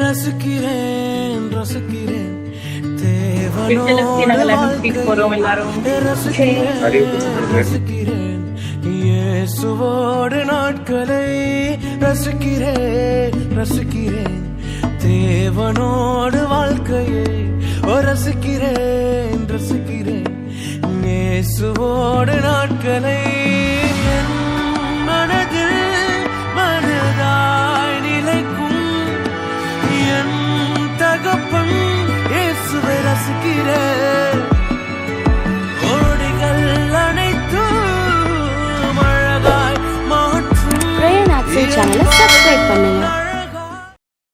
ரசிக்கிறேன் ரசிக்கிறேன் ரசிக்கிறேன் இயேசுவோடு நாட்களை ரசிக்கிறேன் ரசிக்கிறேன் தேவனோடு வாழ்க்கையை ரசிக்கிறேன் ரசிக்கிறேன் இயேசுவோடு நாட்களை என் மனதில் மனதாய் நிலைக்கும் என் தகப்பன் இயேசுவை ரசிக்கிறேன்